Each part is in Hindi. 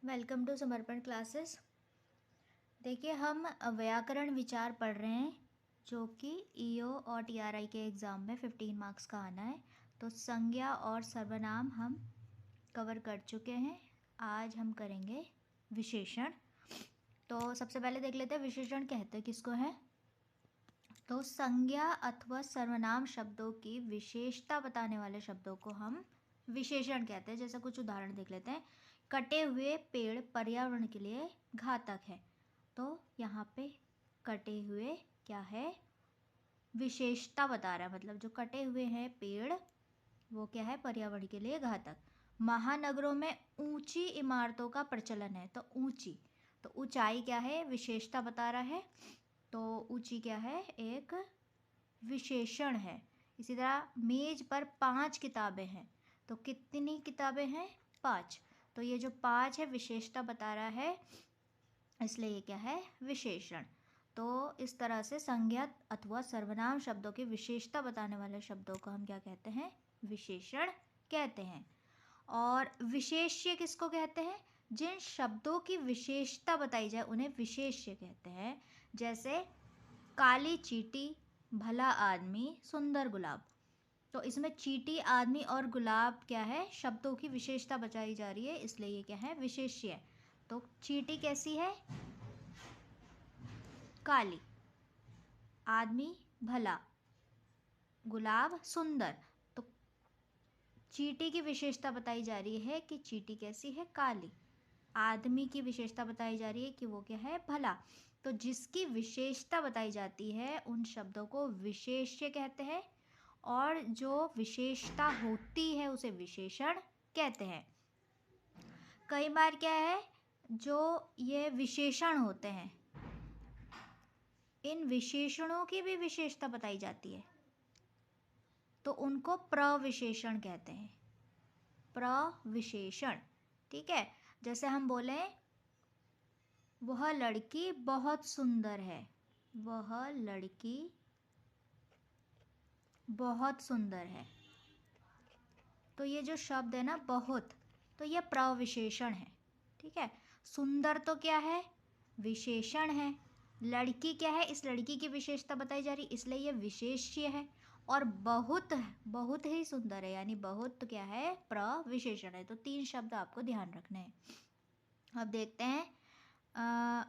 वेलकम टू समर्पण क्लासेस। देखिए, हम व्याकरण विचार पढ़ रहे हैं जो कि ईओ और टीआरआई के एग्ज़ाम में 15 मार्क्स का आना है। तो संज्ञा और सर्वनाम हम कवर कर चुके हैं। आज हम करेंगे विशेषण। तो सबसे पहले देख लेते हैं विशेषण कहते किसको है। तो संज्ञा अथवा सर्वनाम शब्दों की विशेषता बताने वाले शब्दों को हम विशेषण कहते हैं। जैसे कुछ उदाहरण देख लेते हैं। कटे हुए पेड़ पर्यावरण के लिए घातक है। तो यहाँ पे कटे हुए क्या है, विशेषता बता रहा है, मतलब जो कटे हुए हैं पेड़ वो क्या है, पर्यावरण के लिए घातक। महानगरों में ऊंची इमारतों का प्रचलन है। तो ऊंची, तो ऊंचाई क्या है, विशेषता बता रहा है। तो ऊंची क्या है, एक विशेषण है। इसी तरह मेज पर 5 किताबें हैं। तो कितनी किताबें हैं, 5। तो ये जो 5 है विशेषता बता रहा है, इसलिए ये क्या है, विशेषण। तो इस तरह से संज्ञा अथवा सर्वनाम शब्दों की विशेषता बताने वाले शब्दों को हम क्या कहते हैं, विशेषण कहते हैं। और विशेष्य किसको कहते हैं, जिन शब्दों की विशेषता बताई जाए उन्हें विशेष्य कहते हैं। जैसे काली चींटी, भला आदमी, सुंदर गुलाब। तो इसमें चींटी, आदमी और गुलाब क्या है, शब्दों की विशेषता बताई जा रही है, इसलिए ये क्या है, विशेष्य। तो चींटी कैसी है, काली, आदमी भला, गुलाब सुंदर। तो चींटी की विशेषता बताई जा रही है कि चींटी कैसी है, काली। आदमी की विशेषता बताई जा रही है कि वो क्या है, भला। तो जिसकी विशेषता बताई जाती है उन शब्दों को विशेष्य कहते हैं, और जो विशेषता होती है उसे विशेषण कहते हैं। कई बार क्या है, जो ये विशेषण होते हैं इन विशेषणों की भी विशेषता बताई जाती है, तो उनको प्रविशेषण कहते हैं। प्रविशेषण, ठीक है। जैसे हम बोले वह लड़की बहुत सुंदर है, वह लड़की बहुत सुंदर है। तो ये जो शब्द है ना, बहुत, तो ये प्रविशेषण है, ठीक है। सुंदर तो क्या है, विशेषण है। लड़की क्या है, इस लड़की की विशेषता बताई जा रही, इसलिए ये विशेष्य है। और बहुत, बहुत ही सुंदर है, यानी बहुत तो क्या है, प्रविशेषण है। तो 3 शब्द आपको ध्यान रखने हैं। अब देखते हैं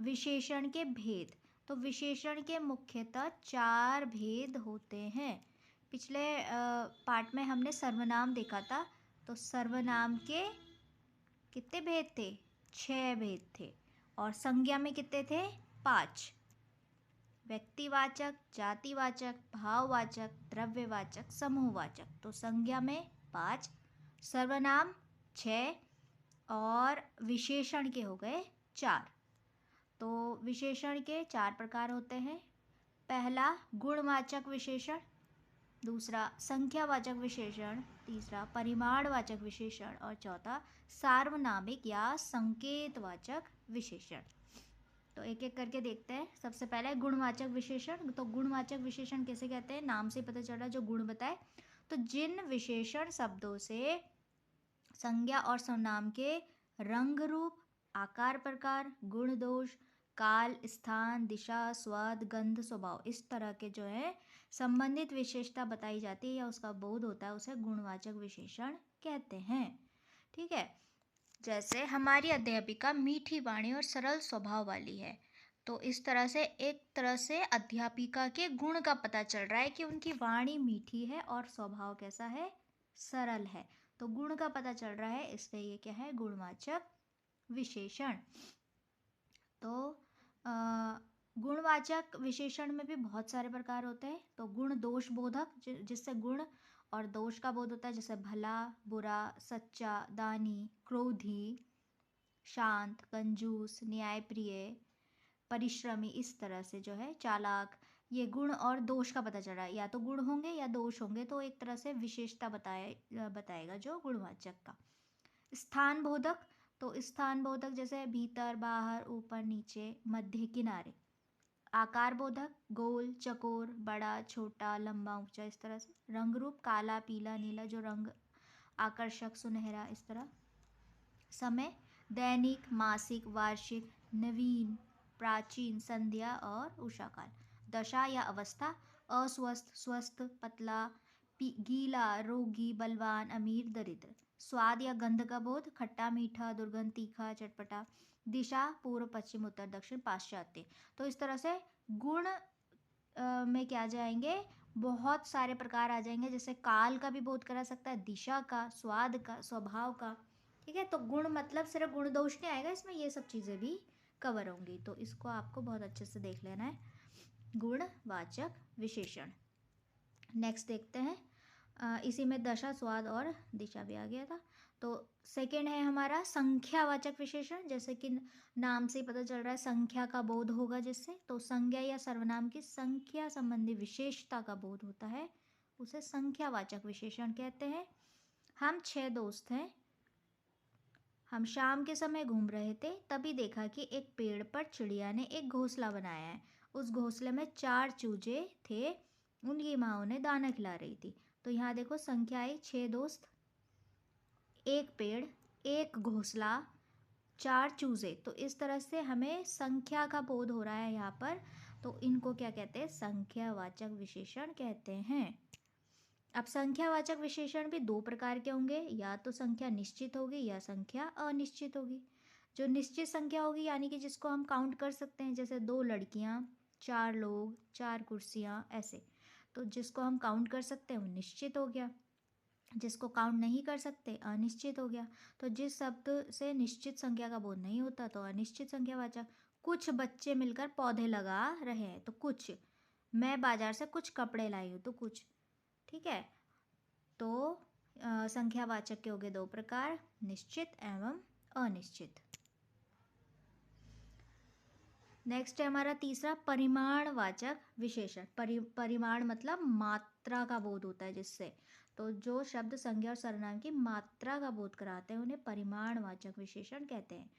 विशेषण के भेद। तो विशेषण के मुख्यतः 4 भेद होते हैं। पिछले पार्ट में हमने सर्वनाम देखा था। तो सर्वनाम के कितने भेद थे, 6 भेद थे। और संज्ञा में कितने थे, 5। व्यक्तिवाचक, जातिवाचक, भाववाचक, द्रव्यवाचक, समूहवाचक। तो संज्ञा में 5, सर्वनाम 6 और विशेषण के हो गए 4। तो विशेषण के 4 प्रकार होते हैं। पहला गुणवाचक विशेषण, दूसरा संख्यावाचक विशेषण, तीसरा परिमाणवाचक विशेषण और चौथा सार्वनामिक या संकेतवाचक विशेषण। तो एक एक करके देखते हैं। सबसे पहले गुणवाचक विशेषण। तो गुणवाचक विशेषण कैसे कहते हैं, नाम से पता चल रहा है, जो गुण बताए। तो जिन विशेषण शब्दों से संज्ञा और सर्वनाम के रंग रूप, आकार प्रकार, गुण दोष, काल, स्थान, दिशा, स्वाद, गंध, स्वभाव, इस तरह के जो है संबंधित विशेषता बताई जाती है या उसका बोध होता है, उसे गुणवाचक विशेषण कहते हैं, ठीक है। जैसे हमारी अध्यापिका मीठी वाणी और सरल स्वभाव वाली है। तो इस तरह से एक तरह से अध्यापिका के गुण का पता चल रहा है कि उनकी वाणी मीठी है और स्वभाव कैसा है, सरल है। तो गुण का पता चल रहा है, इसलिए ये क्या है, गुणवाचक विशेषण। तो गुणवाचक विशेषण में भी बहुत सारे प्रकार होते हैं। तो गुण दोष बोधक, जिससे गुण और दोष का बोध होता है, जैसे भला, बुरा, सच्चा, दानी, क्रोधी, शांत, कंजूस, न्यायप्रिय, परिश्रमी, इस तरह से जो है चालाक, ये गुण और दोष का पता चल रहा है। या तो गुण होंगे या दोष होंगे, तो एक तरह से विशेषता बताएगा जो गुणवाचक का। स्थान बोधक, तो स्थान बोधक जैसे भीतर, बाहर, ऊपर, नीचे, मध्य, किनारे। आकार बोधक, गोल, चकोर, बड़ा, छोटा, लंबा, ऊंचा, इस तरह से। रंग रूप, काला, पीला, नीला, जो रंग आकर्षक, सुनहरा, इस तरह। समय, दैनिक, मासिक, वार्षिक, नवीन, प्राचीन, संध्या और उषाकाल। दशा या अवस्था, अस्वस्थ, स्वस्थ, पतला, गीला, रोगी, बलवान, अमीर, दरिद्र। स्वाद या गंध का बोध, खट्टा, मीठा, दुर्गंध, तीखा, चटपटा। दिशा, पूर्व, पश्चिम, उत्तर, दक्षिण, पाश्चात्य। तो इस तरह से गुण में क्या जाएंगे, बहुत सारे प्रकार आ जाएंगे, जैसे काल का भी बोध करा सकता है, दिशा का, स्वाद का, स्वभाव का। ठीक है, तो गुण मतलब सिर्फ गुण दोष नहीं आएगा इसमें, ये सब चीज़ें भी कवर होंगी, तो इसको आपको बहुत अच्छे से देख लेना है, गुणवाचक विशेषण। नेक्स्ट देखते हैं, इसी में दशा, स्वाद और दिशा भी आ गया था। तो सेकेंड है हमारा संख्यावाचक विशेषण, जैसे कि नाम से ही पता चल रहा है संख्या का बोध होगा जिससे, तो संज्ञा या सर्वनाम की संख्या संबंधी विशेषता का बोध होता है, उसे संख्यावाचक विशेषण कहते हैं। हम 6 दोस्त हैं, हम शाम के समय घूम रहे थे, तभी देखा कि एक पेड़ पर चिड़िया ने एक घोंसला बनाया है। उस घोंसले में 4 चूजे थे, उनकी माँ उन्हें दाना खिला रही थी। तो यहाँ देखो संख्या आई, 6 दोस्त, एक पेड़, एक घोंसला, 4 चूजे। तो इस तरह से हमें संख्या का बोध हो रहा है यहाँ पर, तो इनको क्या कहते हैं, संख्यावाचक विशेषण कहते हैं। अब संख्यावाचक विशेषण भी 2 प्रकार के होंगे, या तो संख्या निश्चित होगी या संख्या अनिश्चित होगी। जो निश्चित संख्या होगी यानी कि जिसको हम काउंट कर सकते हैं, जैसे 2 लड़कियां, 4 लोग, 4 कुर्सियां, ऐसे। तो जिसको हम काउंट कर सकते हैं वो निश्चित हो गया, जिसको काउंट नहीं कर सकते अनिश्चित हो गया। तो जिस शब्द से निश्चित संख्या का बोध नहीं होता तो अनिश्चित संख्यावाचक। कुछ बच्चे मिलकर पौधे लगा रहे हैं, तो कुछ। मैं बाजार से कुछ कपड़े लाई हूँ, तो कुछ। ठीक है, तो संख्यावाचक के हो गए 2 प्रकार, निश्चित एवं अनिश्चित। नेक्स्ट है हमारा तीसरा परिमाणवाचक विशेषण। परिमाण मतलब मात्रा का बोध होता है जिससे, तो जो शब्द संज्ञा और सर्वनाम की मात्रा का बोध कराते हैं उन्हें परिमाणवाचक विशेषण कहते हैं।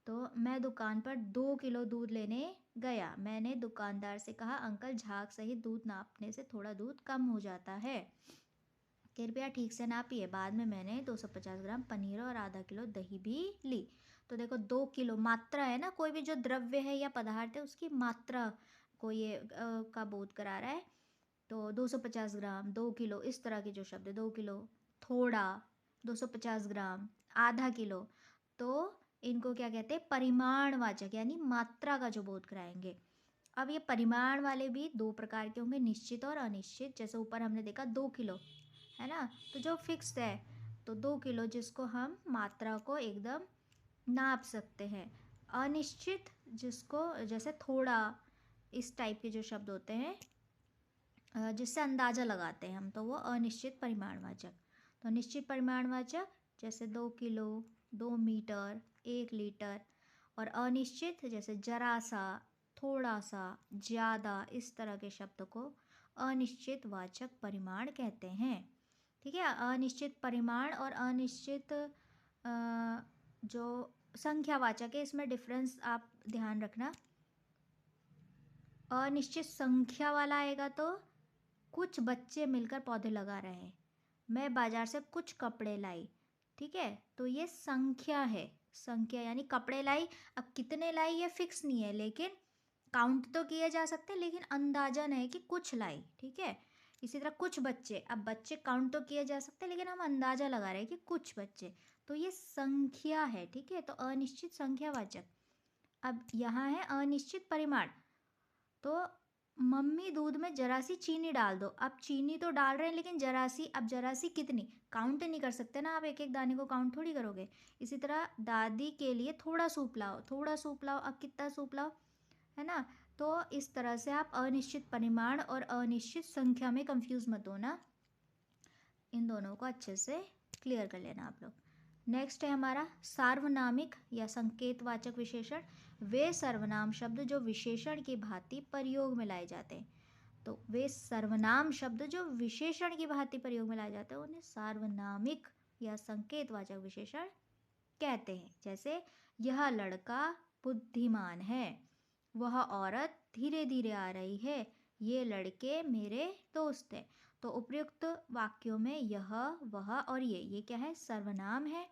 तो मैं दुकान पर 2 किलो दूध लेने गया, मैंने दुकानदार से कहा अंकल झाग सहित दूध नापने से थोड़ा दूध कम हो जाता है, कृपया ठीक से नापिए। बाद में मैंने 250 ग्राम पनीर और आधा किलो दही भी ली। तो देखो 2 किलो मात्रा है ना, कोई भी जो द्रव्य है या पदार्थ है उसकी मात्रा को ये का बोध करा रहा है। तो 250 ग्राम, 2 किलो, इस तरह के जो शब्द है, 2 किलो, थोड़ा, 250 ग्राम, आधा किलो, तो इनको क्या कहते हैं, परिमाणवाचक यानी मात्रा का जो बोध कराएंगे। अब ये परिमाण वाले भी 2 प्रकार के होंगे, निश्चित और अनिश्चित। जैसे ऊपर हमने देखा 2 किलो है ना, तो जो फिक्स्ड है, तो 2 किलो जिसको हम मात्रा को एकदम नाप सकते हैं। अनिश्चित जिसको, जैसे थोड़ा, इस टाइप के जो शब्द होते हैं जिससे अंदाज़ा लगाते हैं हम, तो वो अनिश्चित परिमाणवाचक। तो निश्चित परिमाणवाचक जैसे 2 किलो, 2 मीटर, 1 लीटर। और अनिश्चित जैसे जरा सा, थोड़ा सा, ज़्यादा, इस तरह के शब्द को अनिश्चित वाचक परिमाण कहते हैं। ठीक है, अनिश्चित परिमाण और अनिश्चित जो संख्यावाचक है, इसमें डिफरेंस आप ध्यान रखना। अनिश्चित संख्या वाला आएगा तो कुछ बच्चे मिलकर पौधे लगा रहे हैं, मैं बाजार से कुछ कपड़े लाई। ठीक है, तो ये संख्या है, संख्या यानी कपड़े लाई। अब कितने लाई ये फिक्स नहीं है, लेकिन काउंट तो किए जा सकते हैं, लेकिन अंदाजन है कि कुछ लाई। ठीक है, इसी तरह कुछ बच्चे, अब बच्चे काउंट तो किए जा सकते हैं लेकिन हम अंदाजा लगा रहे हैं कि कुछ बच्चे, तो ये संख्या है। ठीक है, तो अनिश्चित संख्यावाचक। अब यहाँ है अनिश्चित परिमाण, तो मम्मी दूध में जरा सी चीनी डाल दो। अब चीनी तो डाल रहे हैं लेकिन जरा सी, अब जरा सी कितनी, काउंट नहीं कर सकते ना आप, एक एक दाने को काउंट थोड़ी करोगे। इसी तरह दादी के लिए थोड़ा सूप लाओ, थोड़ा सूप लाओ, अब कितना सूप लाओ, है ना। तो इस तरह से आप अनिश्चित परिमाण और अनिश्चित संख्या में कंफ्यूज मत होना, इन दोनों को अच्छे से क्लियर कर लेना आप लोग। नेक्स्ट है हमारा सार्वनामिक या संकेतवाचक विशेषण। वे सर्वनाम शब्द जो विशेषण की भांति प्रयोग में लाए जाते हैं, तो वे सर्वनाम शब्द जो विशेषण की भांति प्रयोग में लाए जाते हैं उन्हें सार्वनामिक या संकेतवाचक विशेषण कहते हैं। जैसे यह लड़का बुद्धिमान है, वह औरत धीरे धीरे आ रही है, ये लड़के मेरे दोस्त हैं। तो उपयुक्त वाक्यों में यह, वह और ये क्या है, सर्वनाम है।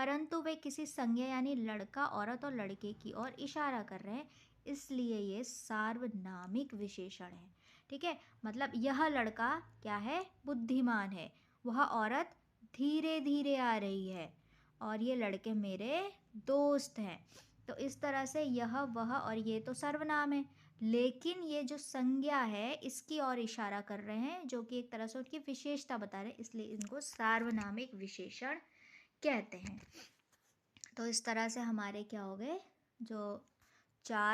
परंतु वे किसी संज्ञा यानी लड़का, औरत और लड़के की ओर इशारा कर रहे हैं, इसलिए ये सार्वनामिक विशेषण है। ठीक है, मतलब यह लड़का क्या है, बुद्धिमान है, वह औरत धीरे धीरे आ रही है, और ये लड़के मेरे दोस्त हैं। तो इस तरह से यह, वह और ये तो सर्वनाम है, लेकिन ये जो संज्ञा है इसकी ओर इशारा कर रहे हैं, जो कि एक तरह से उनकी विशेषता बता रहे हैं, इसलिए इनको सार्वनामिक विशेषण कहते हैं। तो इस तरह से हमारे क्या हो गए, जो 4